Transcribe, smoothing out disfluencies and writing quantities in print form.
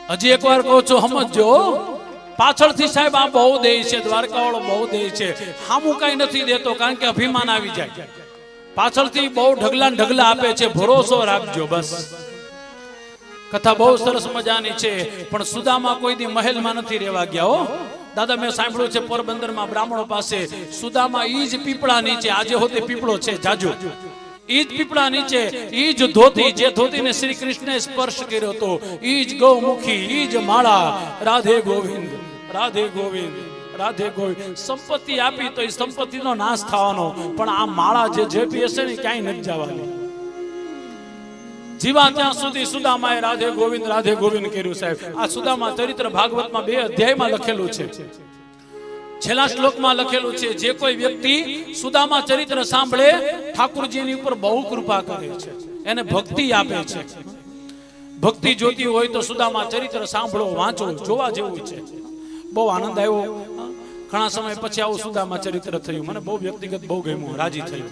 હજી એકવાર કહું છું, સમજો. પાછળથી સાહેબ આ બહુ દે છે, દ્વારકા વાળો બહુ દે છે, હામું કઈ નથી દેતો, કારણ કે અભિમાન આવી જાય. પાછળથી બહુ ઢગલા ઢગલા આપે છે, ભરોસો રાખજો બસ. કથા બહુ સરસ મજાની છે, પણ સુદામા કોઈ દી મહેલમાં નથી રહેવા ગયા હો દાદા. મેં સાંભળ્યું છે પોરબંદરમાં બ્રાહ્મણો પાસે સુદામા ઈ જ પીપળા નીચે, આજે હોતે પીપળો છે જાજો, ઈ જ પીપળા નીચે ઈ જ ધોતી, જે ધોતીને શ્રી કૃષ્ણે સ્પર્શ કર્યો હતો, ઈ જ ગૌમુખી, ઈ જ માળા. રાધે ગોવિંદ, રાધે ગોવિંદ, રાધે ગોવિંદ. સંપત્તિ આપી તો એ સંપત્તિનો નાશ થવાનો, પણ આ માળા જે બી હશે ને ક્યાંય નથી જવાની. જીવા ત્યાં સુધી સુદામાએ રાધે ગોવિંદ કર્યું સાહેબ. આ સુદામા ચરિત્ર ભાગવતમાં 2 અધ્યાયમાં લખેલું છે. છેલ્લા શ્લોકમાં લખેલું છે, જે કોઈ વ્યક્તિ સુદામા ચરિત્ર સાંભળે ઠાકુરજીની ઉપર બહુ કૃપા કરે છે, એને ભક્તિ આપે છે. ભક્તિ જોતી હોય તો સુદામા ચરિત્ર સાંભળો, વાંચો, જોવા જેવું છે. બહુ આનંદ આવ્યો. ઘણા સમય પછી આવું સુદામા ચરિત્ર થયું, મને બહુ વ્યક્તિગત બહુ ગમ્યું, રાજી થયું.